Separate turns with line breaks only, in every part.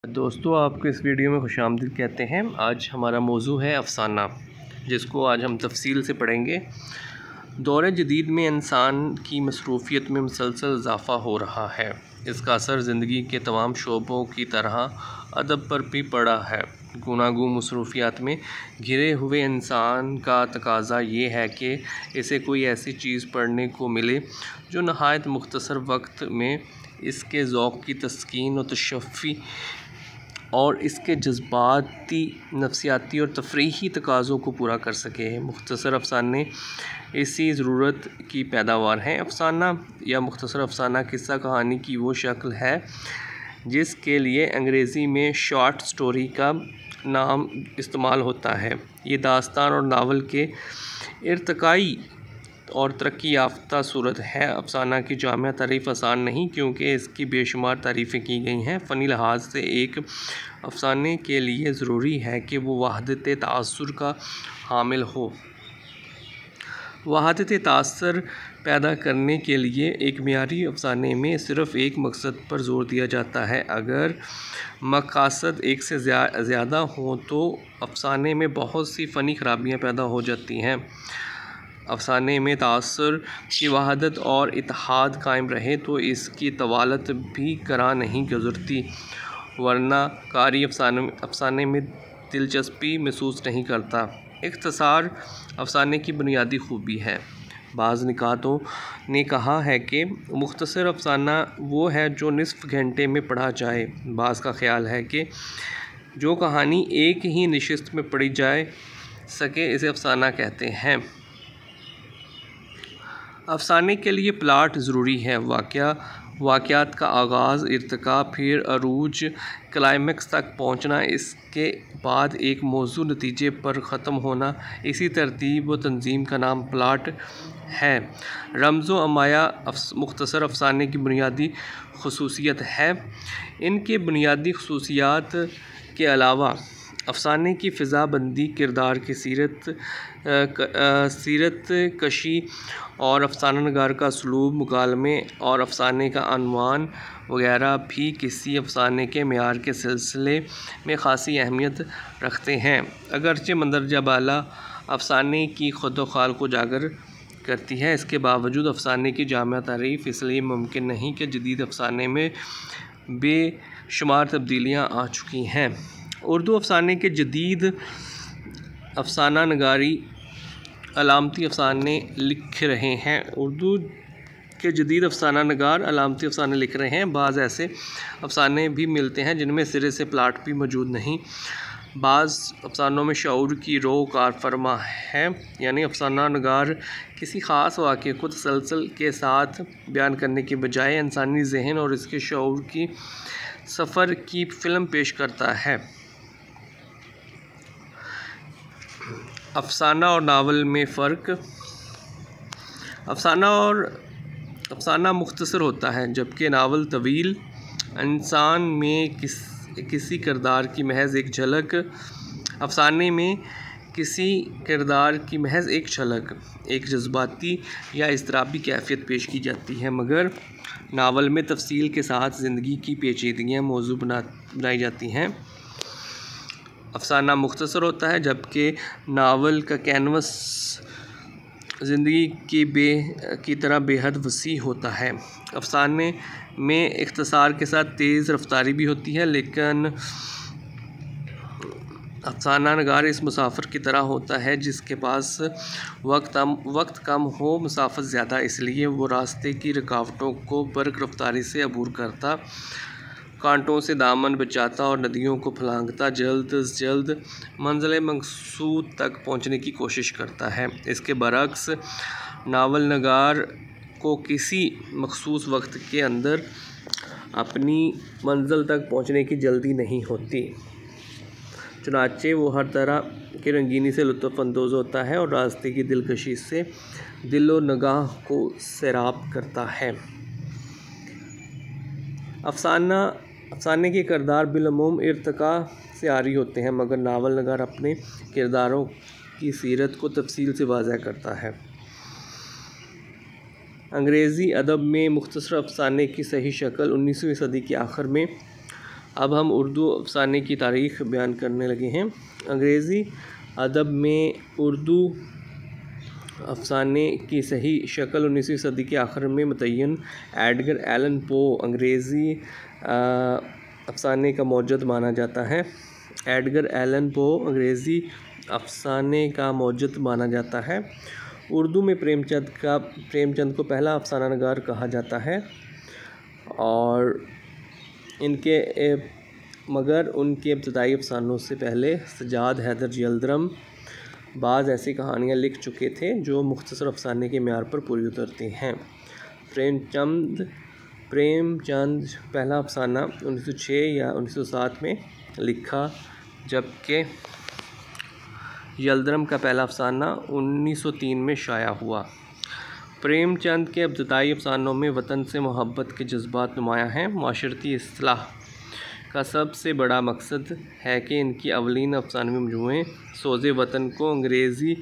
दोस्तों, आपको इस वीडियो में खुशामदीद कहते हैं। आज हमारा मौजू है अफ़साना, जिसको आज हम तफसील से पढ़ेंगे। दौर जदीद में इंसान की मसरूफ़ियत में मुसलसल इजाफ़ा हो रहा है। इसका असर ज़िंदगी के तमाम शोबों की तरह अदब पर भी पड़ा है। गुनागून मसरूफ़ियात में घिरे हुए इंसान का तकाज़ा ये है कि इसे कोई ऐसी चीज़ पढ़ने को मिले जो नहायत मुख्तसर वक्त में इसके ज़ौक़ की तस्कीन और तशफ़ी और इसके जज्बाती, नफसियाती और तफरीही तकाज़ों को पूरा कर सके। मुख्तसर अफ़साने इसी ज़रूरत की पैदावार हैं। अफ़साना या मुख्तसर अफ़साना किस्सा कहानी की वो शक्ल है जिसके लिए अंग्रेज़ी में शॉर्ट स्टोरी का नाम इस्तेमाल होता है। ये दास्तान और नावल के इर्तिकाई और तरक्की याफ्ता सूरत है। अफ़साना की जामिया तारीफ़ आसान नहीं, क्योंकि इसकी बेशुमार तारीफ़ें की गई हैं। फ़नी लिहाज से एक अफ़साने के लिए ज़रूरी है कि वो वहदत तासुर का हामिल हो। वहदत तासुर पैदा करने के लिए एक मियारी अफ़साने में सिर्फ़ एक मकसद पर ज़ोर दिया जाता है। अगर मकासद एक से ज़्यादा हों तो अफ़साने में बहुत सी फ़नी खराबियाँ पैदा हो जाती हैं। अफ़साने में तासुर की वहदत और इत्तेहाद कायम रहे तो इसकी तवालत भी करा नहीं गुज़रती, वरना कारी अफ़साने में दिलचस्पी महसूस नहीं करता। इख्तिसार अफ़साने की बुनियादी खूबी है। बाज़ निकातों ने कहा है कि मुख्तसर अफ़साना वो है जो निसफ़ घंटे में पढ़ा जाए। बाज़ का ख़्याल है कि जो कहानी एक ही नशिस्त में पढ़ी जाए सके इसे अफ़साना कहते हैं। अफ़साने के लिए प्लाट ज़रूरी है। वाक़यात का आगाज़, इर्तिका, फिर अरूज, क्लाइमेक्स तक पहुँचना, इसके बाद एक मौजू नतीजे पर ख़त्म होना, इसी तरतीब व तंज़ीम का नाम प्लाट है। रमज़ो अमाया मुख्तसर अफ़साने की बुनियादी ख़ुसूसियत है। इनके बुनियादी ख़ुसूसियात के अलावा अफ़साने की फ़िज़ा बंदी, किरदार की सीरत कशी और अफ़साना नगार का उसलूब, मुकालमे और अफ़साने का अनवान वगैरह भी किसी अफ़साने के मेयार के सिलसिले में ख़ासी अहमियत रखते हैं। अगरचे मंदरजा बाला अफ़साने की खुद-व-खाल को उजागर करती है, इसके बावजूद अफ़साने की जामिया तारीफ़ इसलिए मुमकिन नहीं कि जदीद अफ़साने में बेशुमार तब्दीलियाँ आ चुकी हैं। उर्दू अफ़साने के जदीद अफ़साना नगारी अलामती अफ़साने लिख रहे हैं। उर्दू के जदीद अफ़साना नगार अलामती अफ़साने लिख रहे हैं। बाज़ ऐसे अफ़साने भी मिलते हैं जिनमें सिरे से प्लाट भी मौजूद नहीं। बाज़ अफ़सानों में शऊर की रो कार फरमा है, यानी अफ़साना नगार किसी ख़ास वाक़े को तसलसल के साथ बयान करने के बजाय इंसानी ज़हन और इसके शऊर की सफ़र की फ़िल्म पेश करता है। अफ़साना और नावल में फ़र्क। अफ़साना मुख्तसर होता है, जबकि नावल तवील। इंसान में किसी किरदार की महज एक झलक, अफ़साने में किसी किरदार की महज एक झलक, एक जज्बाती या इज़्तिराबी कैफ़ियत पेश की जाती है, मगर नावल में तफसील के साथ ज़िंदगी की पेचीदगियाँ मौजू बनाई जाती हैं। अफ़साना मुख्तसर होता है, जबकि नावल का कैनवस ज़िंदगी की तरह बेहद वसी होता है। अफ़साने में इख्तिसार के साथ तेज़ रफ्तारी भी होती है, लेकिन अफ़साना नगार इस मुसाफिर की तरह होता है जिसके पास वक्त कम हो, मुसाफत ज़्यादा, इसलिए वो रास्ते की रुकावटों को बर्क़ रफ्तारी से अबूर करता, कांटों से दामन बचाता और नदियों को फलांगता जल्द से जल्द मंज़िल मकसूद तक पहुँचने की कोशिश करता है। इसके बरअक्स नावल नगार को किसी मख़सूस वक्त के अंदर अपनी मंज़िल तक पहुँचने की जल्दी नहीं होती, चुनांचे वो हर तरह की रंगीनी से लुत्फ़अंदोज़ होता है और रास्ते की दिलकशी से दिलो नगाह को सैराब करता है। अफ़साने के किरदार बिलअमूम इर्तिका से आरी होते हैं, मगर नावल नगार अपने किरदारों की सीरत को तफसील से वाज़ह करता है। अंग्रेज़ी अदब में मुख्तसर अफ़साने की सही शक्ल 19वीं सदी के आखिर में अब हम उर्दू अफसाने की तारीख़ बयान करने लगे हैं। अंग्रेज़ी अदब में उर्दू अफसाने की सही शक्ल 19वीं सदी के आखिर में मुतय्यन एडगर एलन पो अंग्रेज़ी अफसाने का मौजद माना जाता है। एडगर एलन पो अंग्रेज़ी अफसाने का मौजद माना जाता है। उर्दू में प्रेमचंद को पहला अफसाना नगार कहा जाता है और मगर उनके इब्तदाई अफसानों से पहले सजाद हैदर यल्दरम बाज़ ऐसी कहानियाँ लिख चुके थे जो मुख्तसर अफसाने के म्यार पर पूरी उतरती हैं। प्रेमचंद पहला अफसाना 1906 या 1907 में लिखा, जबकि यल्दरम का पहला अफसाना 1903 में शाया हुआ। प्रेमचंद के इब्तदाई अफसानों में वतन से मोहब्बत के जज्बात नुमायाँ हैं। माशरती इस्लाह का सबसे बड़ा मकसद है कि इनकी अवलीन अफसानवी मजमूए सोज़े वतन को अंग्रेज़ी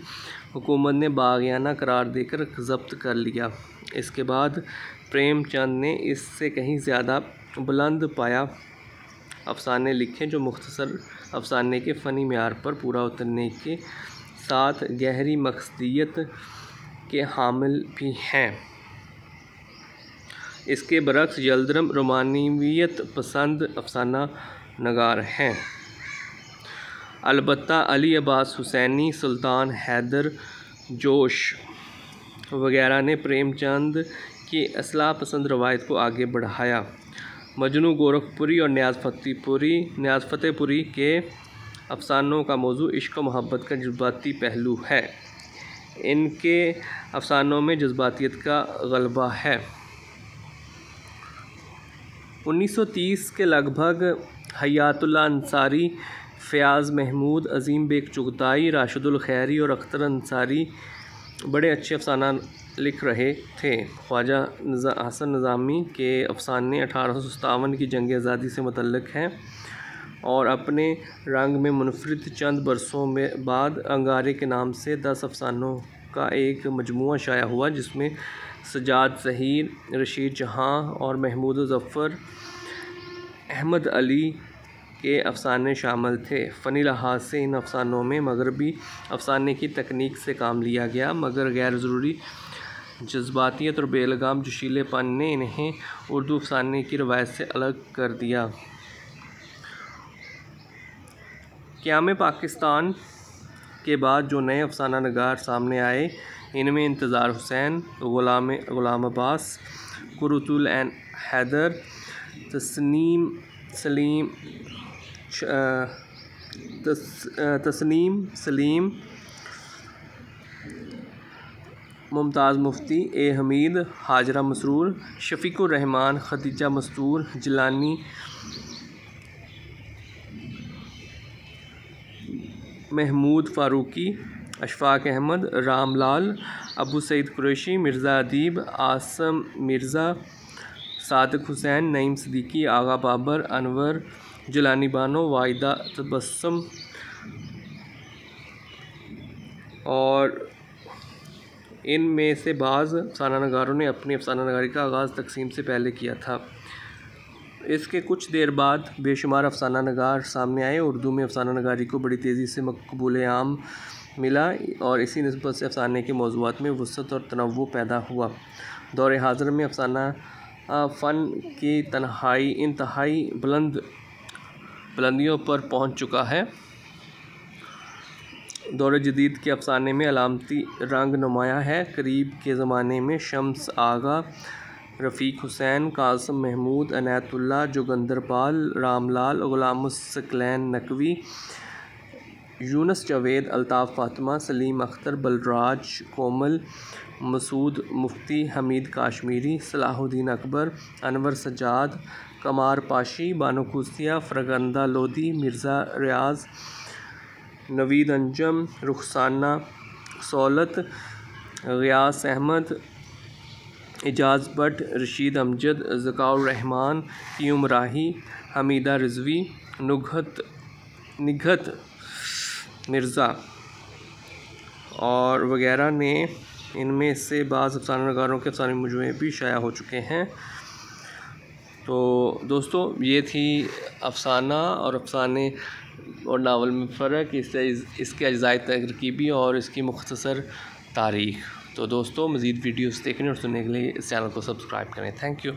हुकूमत ने बाग़ियाना करार देकर ज़ब्त कर लिया। इसके बाद प्रेमचंद ने इससे कहीं ज़्यादा बुलंद पाया अफसाने लिखे जो मुख्तसर अफसाने के फ़नी म्यार पर पूरा उतरने के साथ गहरी मकसदियत के हामिल भी हैं। इसके बरक्स यल्दरम रोमानियत पसंद अफसाना नगार हैं। अलबत्ता अली अब्बास हुसैनी, सुल्तान हैदर जोश वगैरह ने प्रेमचंद की इस्लाह पसंद रवायत को आगे बढ़ाया। मजनू गोरखपुरी और न्याज़ फ़तेहपुरी के अफसानों का मौजू इश्क व मोहब्बत का जज्बाती पहलू है। इनके अफसानों में जज्बातियत का गलबा है। 1930 के लगभग हयातुल्लाह अंसारी, फ़याज़ महमूद, अज़ीम बेग चुगताई, राशिदुल खैरी और अख्तर अंसारी बड़े अच्छे अफसाना लिख रहे थे। ख्वाजा हसन निज़ामी के अफसाने 1857 की जंग आज़ादी से मुतल्लिक़ हैं और अपने रंग में मुनफरिद चंद बरसों में बाद अंगारे के नाम से 10 अफसानों का एक मजमूआ शाया हुआ, जिसमें सजाद ज़हीर, रशीद जहाँ और महमूद ज़फ़र अहमद अली के अफसाने शामिल थे। फ़नी लिहाज से इन अफसानों में मगरबी अफसाने की तकनीक से काम लिया गया, मगर गैर ज़रूरी जज्बातियत और बेलगाम जोशीलेपन ने इन्हें उर्दू अफसाने की रवायत से अलग कर दिया। क़याम पाकिस्तान के बाद जो नए अफसाना नगार सामने आए, इनमें इंतज़ार हुसैन, ग़ुलाम अब्बास, कुर्रतुल ऐन हैदर, तस्नीम सलीम, मुमताज़ मुफ्ती, ए हमीद, हाजरा मसरूर, शफ़ीकुर रहमान, खदीजा मस्तूर, जिलानी, महमूद फ़ारूकी, अशफ़ाक़ अहमद, रामलाल, अबू सईद कुरैशी, मिर्ज़ा अदीब, आसम मिर्ज़ा, सादिक हुसैन, नईम सिद्दीकी, आगा बाबर, अनवर जिलानी बानो, वाहिदा तबस्सुम और इनमें से बाज़ अफसाना नगारों ने अपनी अफसाना नगारी का आगाज़ तक़सीम से पहले किया था। इसके कुछ देर बाद बेशुमार अफसाना नगार सामने आए। उर्दू में अफसाना नगारी को बड़ी तेज़ी से मकबूल आम मिला और इसी निस्बत से अफसाने के मौज़ूआत में वसअत और तनव्वु पैदा हुआ। दौर हाज़िर में अफसाना फ़न की इंतहाई बुलंदियों पर पहुँच चुका है। दौर जदीद के अफसाने में अलामती रंग नुमायाँ है। करीब के ज़माने में शम्स आगा, रफ़ीक हुसैन, कासिम महमूद, अनायतुल्लाह, जोगंदरपाल, रामलाल, ग़ुलामुस्सकलैन नकवी, यूनुस जावेद, अल्ताफ़ फ़ातिमा, सलीम अख्तर, बलराज कोमल, मसूद मुफ्ती, हमीद काश्मीरी, सलाहुद्दीन अकबर, अनवर सज्जाद, कमार पाशी, बानो खूसिया, फ़रगंदा लोधी, मिर्ज़ा रियाज़, नवीद अंजम, रुखसाना सौलत, ग़ियास अहमद, एजाज़ भट्ट, रशीद अमजद, ज़काउर रहमान, क़यूम राही, हमीदा रिज़वी, निघत मिर्ज़ा और वगैरह ने इनमें से बाज़ अफसाना नगारों के अफसाने मजमूए भी शाया हो चुके हैं। तो दोस्तों ये थी अफसाना और अफसाने और नावल में फ़र्क, इसके अज्ज़ाए तरकीबी और इसकी मुख्तसर तारीख़। तो दोस्तों मज़ीद वीडियोस देखने और सुनने के लिए इस चैनल को सब्सक्राइब करें। Thank you.